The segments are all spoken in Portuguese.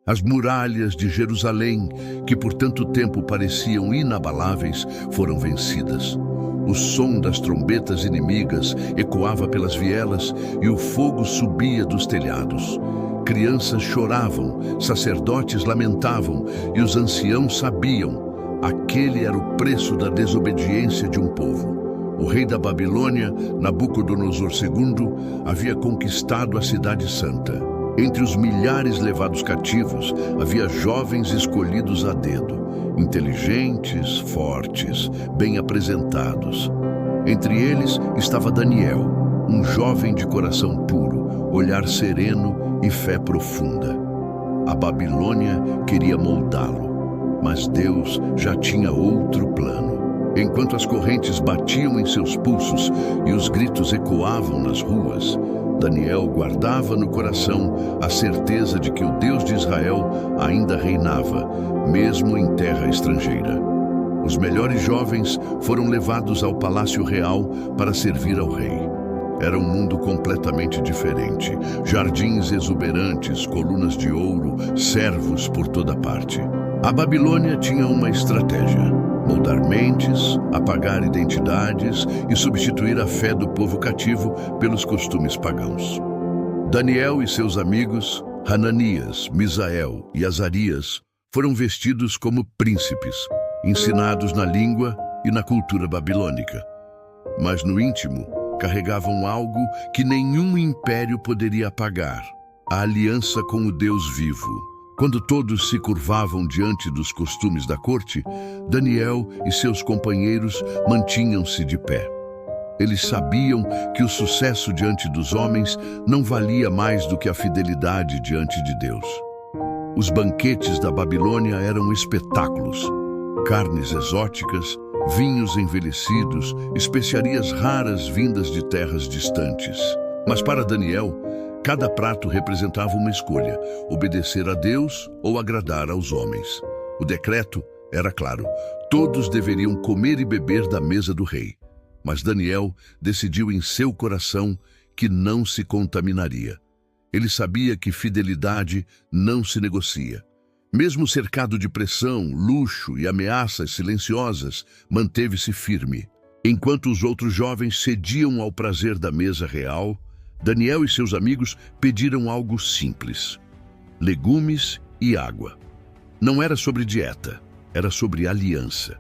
As muralhas de Jerusalém, que por tanto tempo pareciam inabaláveis, foram vencidas. O som das trombetas inimigas ecoava pelas vielas e o fogo subia dos telhados. Crianças choravam, sacerdotes lamentavam e os anciãos sabiam: aquele era o preço da desobediência de um povo. O rei da Babilônia, Nabucodonosor II, havia conquistado a cidade santa. Entre os milhares levados cativos, havia jovens escolhidos a dedo, inteligentes, fortes, bem apresentados. Entre eles estava Daniel, um jovem de coração puro, olhar sereno e fé profunda. A Babilônia queria moldá-lo, mas Deus já tinha outro plano. Enquanto as correntes batiam em seus pulsos e os gritos ecoavam nas ruas, Daniel guardava no coração a certeza de que o Deus de Israel ainda reinava, mesmo em terra estrangeira. Os melhores jovens foram levados ao palácio real para servir ao rei. Era um mundo completamente diferente. Jardins exuberantes, colunas de ouro, servos por toda parte. A Babilônia tinha uma estratégia: moldar mentes, apagar identidades e substituir a fé do povo cativo pelos costumes pagãos. Daniel e seus amigos, Hananias, Misael e Azarias, foram vestidos como príncipes, ensinados na língua e na cultura babilônica. Mas no íntimo, carregavam algo que nenhum império poderia apagar: a aliança com o Deus vivo. Quando todos se curvavam diante dos costumes da corte, Daniel e seus companheiros mantinham-se de pé. Eles sabiam que o sucesso diante dos homens não valia mais do que a fidelidade diante de Deus. Os banquetes da Babilônia eram espetáculos: carnes exóticas, vinhos envelhecidos, especiarias raras vindas de terras distantes. Mas para Daniel, cada prato representava uma escolha: obedecer a Deus ou agradar aos homens. O decreto era claro: todos deveriam comer e beber da mesa do rei. Mas Daniel decidiu em seu coração que não se contaminaria. Ele sabia que fidelidade não se negocia. Mesmo cercado de pressão, luxo e ameaças silenciosas, manteve-se firme. Enquanto os outros jovens cediam ao prazer da mesa real, Daniel e seus amigos pediram algo simples: legumes e água. Não era sobre dieta, era sobre aliança.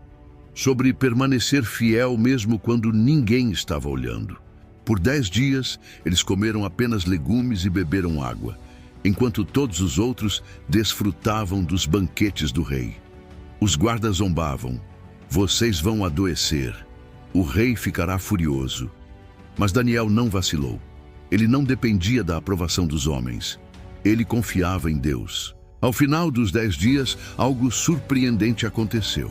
Sobre permanecer fiel mesmo quando ninguém estava olhando. Por 10 dias, eles comeram apenas legumes e beberam água, enquanto todos os outros desfrutavam dos banquetes do rei. Os guardas zombavam: vocês vão adoecer, o rei ficará furioso. Mas Daniel não vacilou. Ele não dependia da aprovação dos homens. Ele confiava em Deus. Ao final dos 10 dias, algo surpreendente aconteceu.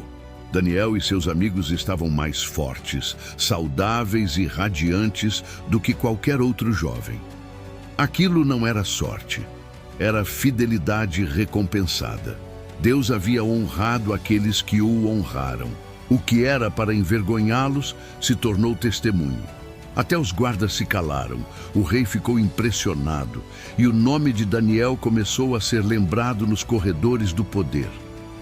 Daniel e seus amigos estavam mais fortes, saudáveis e radiantes do que qualquer outro jovem. Aquilo não era sorte, era fidelidade recompensada. Deus havia honrado aqueles que o honraram. O que era para envergonhá-los se tornou testemunho. Até os guardas se calaram, o rei ficou impressionado e o nome de Daniel começou a ser lembrado nos corredores do poder.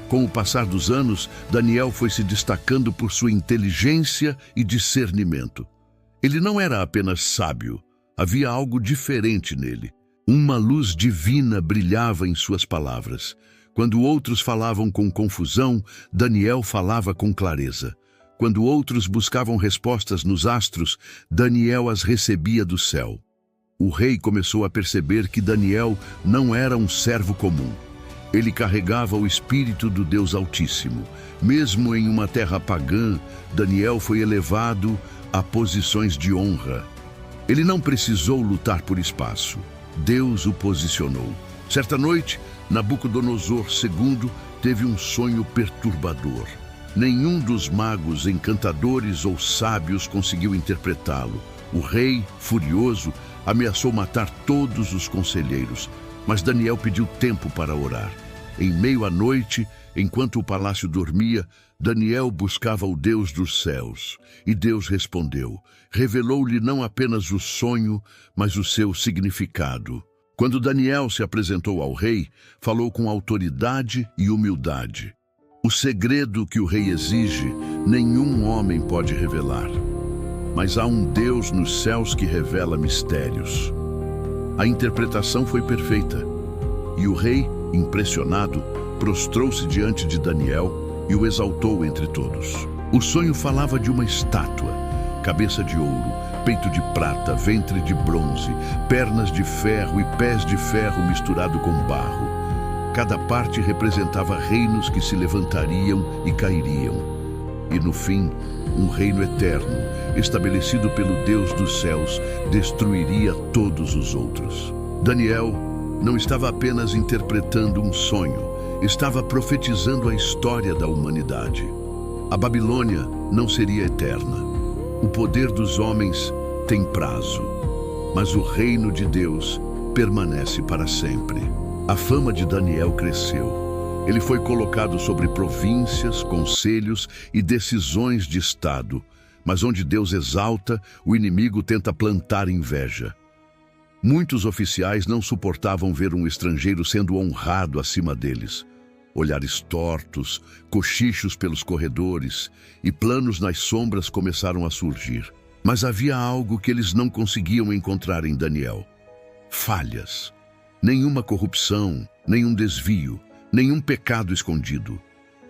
Com o passar dos anos, Daniel foi se destacando por sua inteligência e discernimento. Ele não era apenas sábio, havia algo diferente nele. Uma luz divina brilhava em suas palavras. Quando outros falavam com confusão, Daniel falava com clareza. Quando outros buscavam respostas nos astros, Daniel as recebia do céu. O rei começou a perceber que Daniel não era um servo comum. Ele carregava o espírito do Deus Altíssimo. Mesmo em uma terra pagã, Daniel foi elevado a posições de honra. Ele não precisou lutar por espaço. Deus o posicionou. Certa noite, Nabucodonosor II teve um sonho perturbador. Nenhum dos magos, encantadores ou sábios conseguiu interpretá-lo. O rei, furioso, ameaçou matar todos os conselheiros, mas Daniel pediu tempo para orar. Em meio à noite, enquanto o palácio dormia, Daniel buscava o Deus dos céus. E Deus respondeu. Revelou-lhe não apenas o sonho, mas o seu significado. Quando Daniel se apresentou ao rei, falou com autoridade e humildade. O segredo que o rei exige, nenhum homem pode revelar. Mas há um Deus nos céus que revela mistérios. A interpretação foi perfeita. E o rei, impressionado, prostrou-se diante de Daniel e o exaltou entre todos. O sonho falava de uma estátua, cabeça de ouro, peito de prata, ventre de bronze, pernas de ferro e pés de ferro misturado com barro. Cada parte representava reinos que se levantariam e cairiam. E no fim, um reino eterno, estabelecido pelo Deus dos céus, destruiria todos os outros. Daniel não estava apenas interpretando um sonho, estava profetizando a história da humanidade. A Babilônia não seria eterna. O poder dos homens tem prazo, mas o reino de Deus permanece para sempre. A fama de Daniel cresceu. Ele foi colocado sobre províncias, conselhos e decisões de Estado. Mas onde Deus exalta, o inimigo tenta plantar inveja. Muitos oficiais não suportavam ver um estrangeiro sendo honrado acima deles. Olhares tortos, cochichos pelos corredores e planos nas sombras começaram a surgir. Mas havia algo que eles não conseguiam encontrar em Daniel: falhas. Nenhuma corrupção, nenhum desvio, nenhum pecado escondido.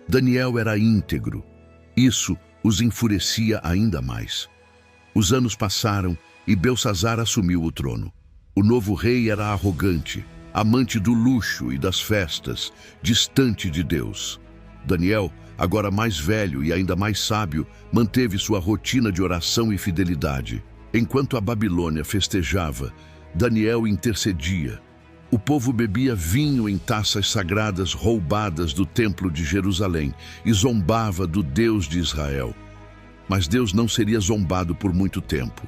Daniel era íntegro. Isso os enfurecia ainda mais. Os anos passaram e Belsassar assumiu o trono. O novo rei era arrogante, amante do luxo e das festas, distante de Deus. Daniel, agora mais velho e ainda mais sábio, manteve sua rotina de oração e fidelidade. Enquanto a Babilônia festejava, Daniel intercedia. O povo bebia vinho em taças sagradas roubadas do templo de Jerusalém e zombava do Deus de Israel. Mas Deus não seria zombado por muito tempo.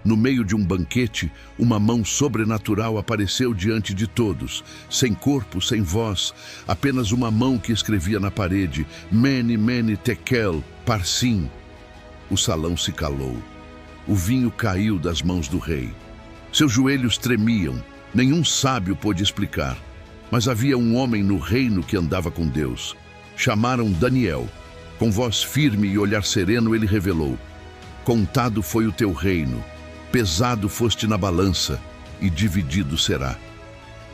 No meio de um banquete, uma mão sobrenatural apareceu diante de todos, sem corpo, sem voz, apenas uma mão que escrevia na parede: Mene, Mene, Tekel, Parsim. O salão se calou. O vinho caiu das mãos do rei. Seus joelhos tremiam. Nenhum sábio pôde explicar, mas havia um homem no reino que andava com Deus. Chamaram Daniel. Com voz firme e olhar sereno, ele revelou: contado foi o teu reino, pesado foste na balança, e dividido será.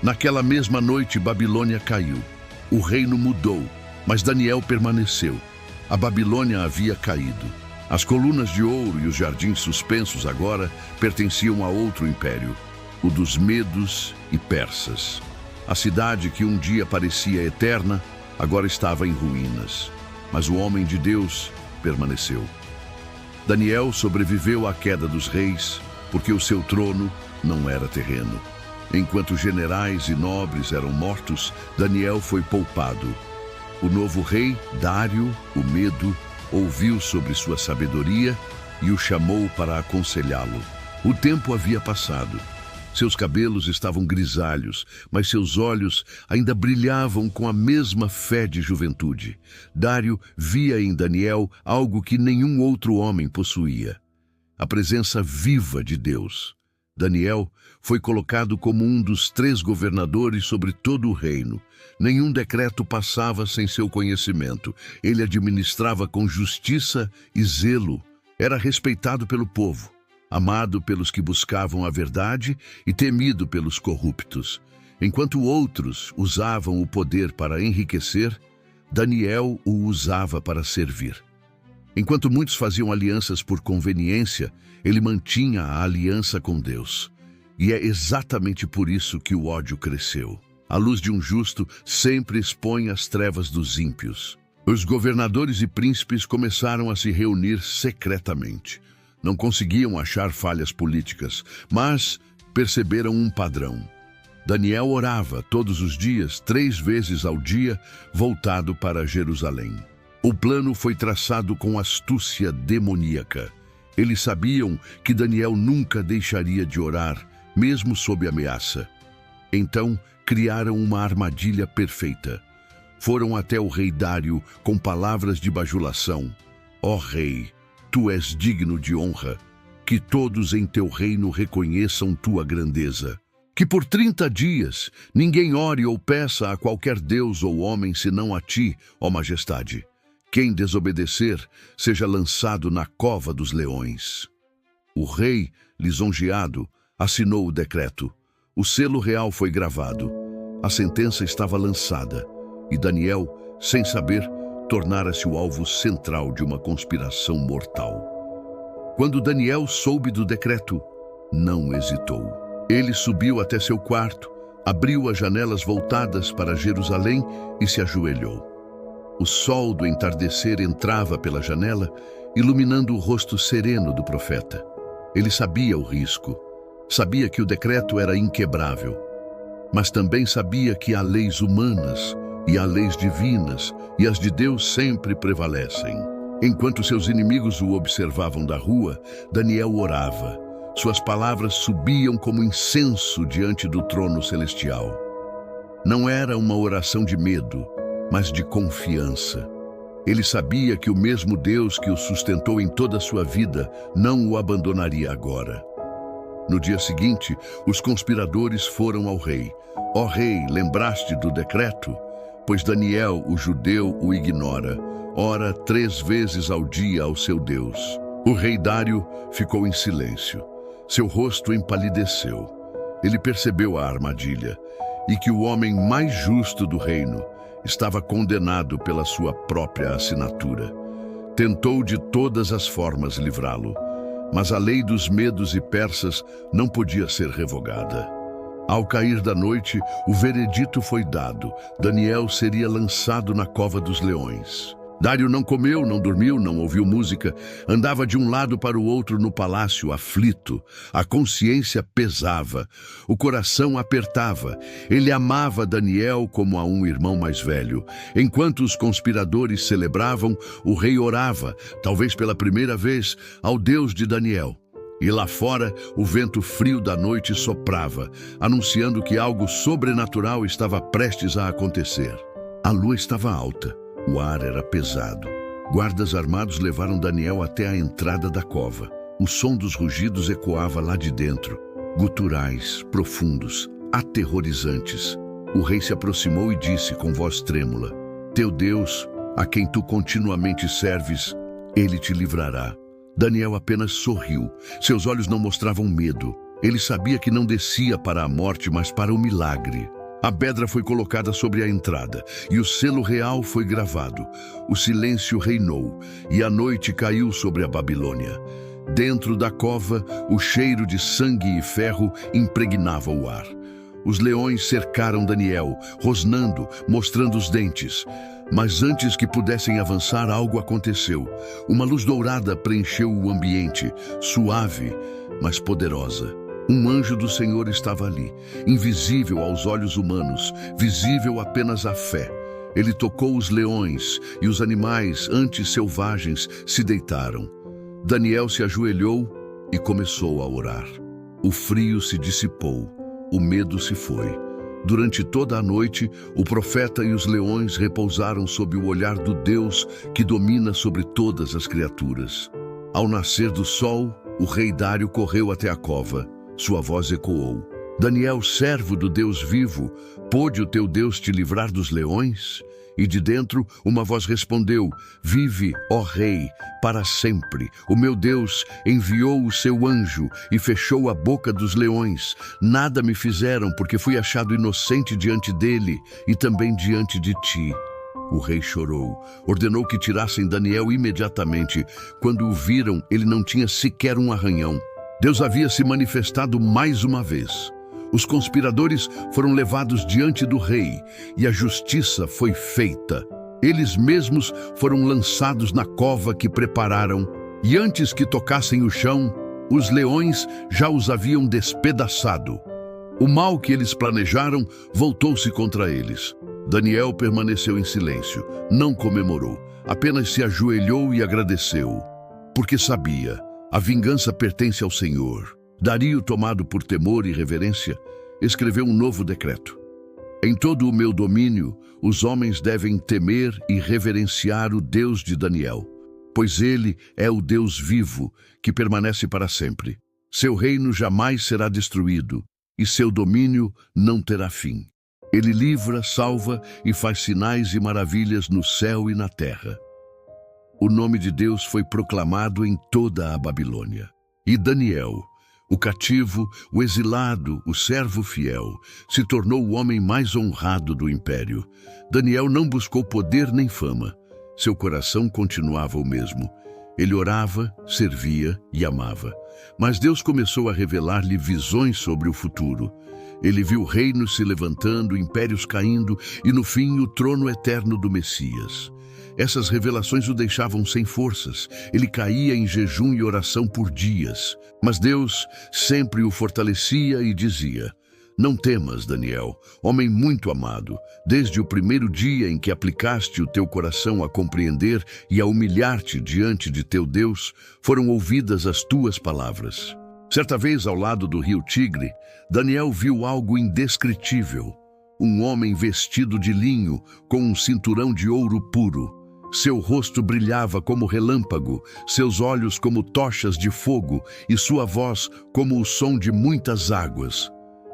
Naquela mesma noite, Babilônia caiu. O reino mudou, mas Daniel permaneceu. A Babilônia havia caído. As colunas de ouro e os jardins suspensos agora pertenciam a outro império, o dos Medos e Persas. A cidade que um dia parecia eterna, agora estava em ruínas. Mas o homem de Deus permaneceu. Daniel sobreviveu à queda dos reis, porque o seu trono não era terreno. Enquanto generais e nobres eram mortos, Daniel foi poupado. O novo rei, Dário, o Medo, ouviu sobre sua sabedoria e o chamou para aconselhá-lo. O tempo havia passado. Seus cabelos estavam grisalhos, mas seus olhos ainda brilhavam com a mesma fé de juventude. Dário via em Daniel algo que nenhum outro homem possuía: a presença viva de Deus. Daniel foi colocado como um dos 3 governadores sobre todo o reino. Nenhum decreto passava sem seu conhecimento. Ele administrava com justiça e zelo. Era respeitado pelo povo, amado pelos que buscavam a verdade e temido pelos corruptos. Enquanto outros usavam o poder para enriquecer, Daniel o usava para servir. Enquanto muitos faziam alianças por conveniência, ele mantinha a aliança com Deus. E é exatamente por isso que o ódio cresceu. A luz de um justo sempre expõe as trevas dos ímpios. Os governadores e príncipes começaram a se reunir secretamente. Não conseguiam achar falhas políticas, mas perceberam um padrão. Daniel orava todos os dias, 3 vezes ao dia, voltado para Jerusalém. O plano foi traçado com astúcia demoníaca. Eles sabiam que Daniel nunca deixaria de orar, mesmo sob ameaça. Então, criaram uma armadilha perfeita. Foram até o rei Dário com palavras de bajulação: ó rei, tu és digno de honra, que todos em teu reino reconheçam tua grandeza. Que por 30 dias ninguém ore ou peça a qualquer deus ou homem senão a ti, ó majestade. Quem desobedecer seja lançado na cova dos leões. O rei, lisonjeado, assinou o decreto. O selo real foi gravado. A sentença estava lançada e Daniel, sem saber, tornara-se o alvo central de uma conspiração mortal. Quando Daniel soube do decreto, não hesitou. Ele subiu até seu quarto, abriu as janelas voltadas para Jerusalém e se ajoelhou. O sol do entardecer entrava pela janela, iluminando o rosto sereno do profeta. Ele sabia o risco, sabia que o decreto era inquebrável, mas também sabia que há leis humanas e há leis divinas, e as de Deus sempre prevalecem. Enquanto seus inimigos o observavam da rua, Daniel orava. Suas palavras subiam como incenso diante do trono celestial. Não era uma oração de medo, mas de confiança. Ele sabia que o mesmo Deus que o sustentou em toda a sua vida não o abandonaria agora. No dia seguinte, os conspiradores foram ao rei. Ó rei, lembraste do decreto? Pois Daniel, o judeu, o ignora. Ora 3 vezes ao dia ao seu Deus. O rei Dário ficou em silêncio. Seu rosto empalideceu. Ele percebeu a armadilha e que o homem mais justo do reino estava condenado pela sua própria assinatura. Tentou de todas as formas livrá-lo, mas a lei dos medos e persas não podia ser revogada. Ao cair da noite, o veredito foi dado. Daniel seria lançado na cova dos leões. Dário não comeu, não dormiu, não ouviu música. Andava de um lado para o outro no palácio, aflito. A consciência pesava, o coração apertava. Ele amava Daniel como a um irmão mais velho. Enquanto os conspiradores celebravam, o rei orava, talvez pela primeira vez, ao Deus de Daniel. E lá fora, o vento frio da noite soprava, anunciando que algo sobrenatural estava prestes a acontecer. A lua estava alta. O ar era pesado. Guardas armados levaram Daniel até a entrada da cova. O som dos rugidos ecoava lá de dentro, guturais, profundos, aterrorizantes. O rei se aproximou e disse com voz trêmula: Teu Deus, a quem tu continuamente serves, ele te livrará. Daniel apenas sorriu. Seus olhos não mostravam medo. Ele sabia que não descia para a morte, mas para o milagre. A pedra foi colocada sobre a entrada, e o selo real foi gravado. O silêncio reinou, e a noite caiu sobre a Babilônia. Dentro da cova, o cheiro de sangue e ferro impregnava o ar. Os leões cercaram Daniel, rosnando, mostrando os dentes. Mas antes que pudessem avançar, algo aconteceu. Uma luz dourada preencheu o ambiente, suave, mas poderosa. Um anjo do Senhor estava ali, invisível aos olhos humanos, visível apenas à fé. Ele tocou os leões e os animais, antes selvagens, se deitaram. Daniel se ajoelhou e começou a orar. O frio se dissipou, o medo se foi. Durante toda a noite, o profeta e os leões repousaram sob o olhar do Deus que domina sobre todas as criaturas. Ao nascer do sol, o rei Dário correu até a cova. Sua voz ecoou: Daniel, servo do Deus vivo, pôde o teu Deus te livrar dos leões? E de dentro uma voz respondeu: Vive, ó rei, para sempre. O meu Deus enviou o seu anjo e fechou a boca dos leões. Nada me fizeram, porque fui achado inocente diante dele e também diante de ti. O rei chorou, ordenou que tirassem Daniel imediatamente. Quando o viram, ele não tinha sequer um arranhão. Deus havia se manifestado mais uma vez. Os conspiradores foram levados diante do rei e a justiça foi feita. Eles mesmos foram lançados na cova que prepararam, e antes que tocassem o chão, os leões já os haviam despedaçado. O mal que eles planejaram voltou-se contra eles. Daniel permaneceu em silêncio, não comemorou, apenas se ajoelhou e agradeceu, porque sabia: a vingança pertence ao Senhor. Dario, tomado por temor e reverência, escreveu um novo decreto. Em todo o meu domínio, os homens devem temer e reverenciar o Deus de Daniel, pois ele é o Deus vivo que permanece para sempre. Seu reino jamais será destruído, e seu domínio não terá fim. Ele livra, salva e faz sinais e maravilhas no céu e na terra. O nome de Deus foi proclamado em toda a Babilônia. E Daniel, o cativo, o exilado, o servo fiel, se tornou o homem mais honrado do império. Daniel não buscou poder nem fama. Seu coração continuava o mesmo. Ele orava, servia e amava. Mas Deus começou a revelar-lhe visões sobre o futuro. Ele viu reinos se levantando, impérios caindo e, no fim, o trono eterno do Messias. Essas revelações o deixavam sem forças. Ele caía em jejum e oração por dias. Mas Deus sempre o fortalecia e dizia: "Não temas, Daniel, homem muito amado. Desde o primeiro dia em que aplicaste o teu coração a compreender e a humilhar-te diante de teu Deus, foram ouvidas as tuas palavras." Certa vez, ao lado do rio Tigre, Daniel viu algo indescritível. Um homem vestido de linho, com um cinturão de ouro puro. Seu rosto brilhava como relâmpago, seus olhos como tochas de fogo e sua voz como o som de muitas águas.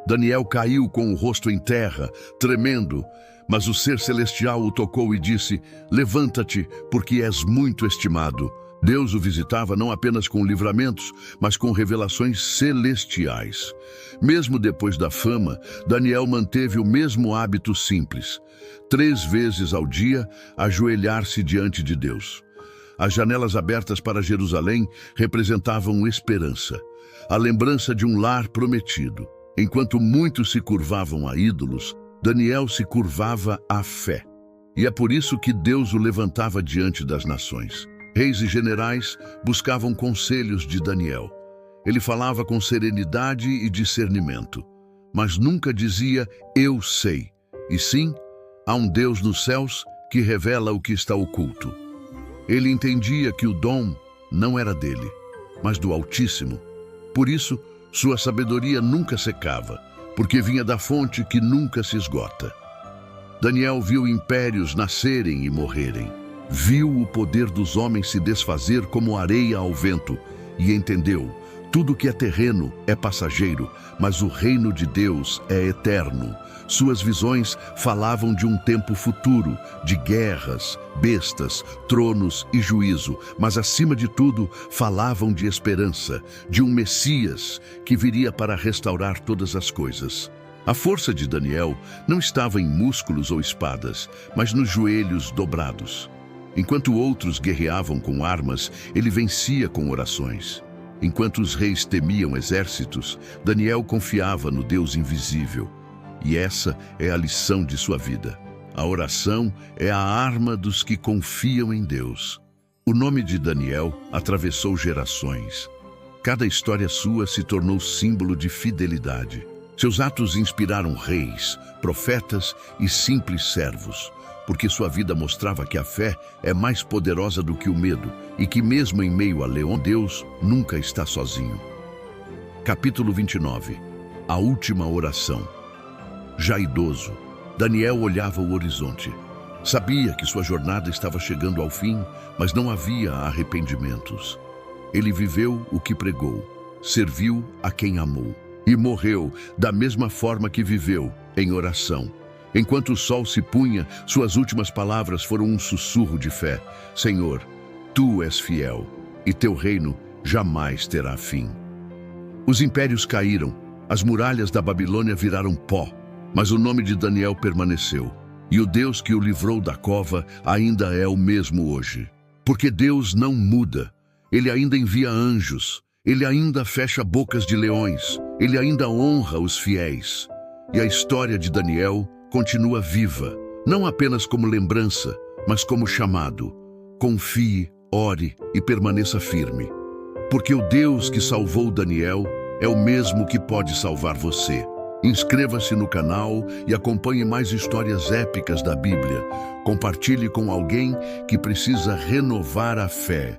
Daniel caiu com o rosto em terra, tremendo, mas o ser celestial o tocou e disse: "Levanta-te, porque és muito estimado." Deus o visitava não apenas com livramentos, mas com revelações celestiais. Mesmo depois da fama, Daniel manteve o mesmo hábito simples: 3 vezes ao dia, ajoelhar-se diante de Deus. As janelas abertas para Jerusalém representavam esperança, a lembrança de um lar prometido. Enquanto muitos se curvavam a ídolos, Daniel se curvava à fé. E é por isso que Deus o levantava diante das nações. Reis e generais buscavam conselhos de Daniel. Ele falava com serenidade e discernimento, mas nunca dizia "eu sei", e sim, há um Deus nos céus que revela o que está oculto. Ele entendia que o dom não era dele, mas do Altíssimo. Por isso, sua sabedoria nunca secava, porque vinha da fonte que nunca se esgota. Daniel viu impérios nascerem e morrerem. Viu o poder dos homens se desfazer como areia ao vento e entendeu: tudo que é terreno é passageiro, mas o reino de Deus é eterno. Suas visões falavam de um tempo futuro, de guerras, bestas, tronos e juízo, mas acima de tudo falavam de esperança, de um Messias que viria para restaurar todas as coisas. A força de Daniel não estava em músculos ou espadas, mas nos joelhos dobrados. Enquanto outros guerreavam com armas, ele vencia com orações. Enquanto os reis temiam exércitos, Daniel confiava no Deus invisível. E essa é a lição de sua vida. A oração é a arma dos que confiam em Deus. O nome de Daniel atravessou gerações. Cada história sua se tornou símbolo de fidelidade. Seus atos inspiraram reis, profetas e simples servos, porque sua vida mostrava que a fé é mais poderosa do que o medo e que mesmo em meio a leão, Deus nunca está sozinho. Capítulo 29. A última oração. Já idoso, Daniel olhava o horizonte. Sabia que sua jornada estava chegando ao fim, mas não havia arrependimentos. Ele viveu o que pregou, serviu a quem amou e morreu da mesma forma que viveu, em oração. Enquanto o sol se punha, suas últimas palavras foram um sussurro de fé: Senhor, Tu és fiel, e Teu reino jamais terá fim. Os impérios caíram, as muralhas da Babilônia viraram pó, mas o nome de Daniel permaneceu, e o Deus que o livrou da cova ainda é o mesmo hoje. Porque Deus não muda, Ele ainda envia anjos, Ele ainda fecha bocas de leões, Ele ainda honra os fiéis. E a história de Daniel continua viva, não apenas como lembrança, mas como chamado. Confie, ore e permaneça firme, porque o Deus que salvou Daniel é o mesmo que pode salvar você. Inscreva-se no canal e acompanhe mais histórias épicas da Bíblia. Compartilhe com alguém que precisa renovar a fé.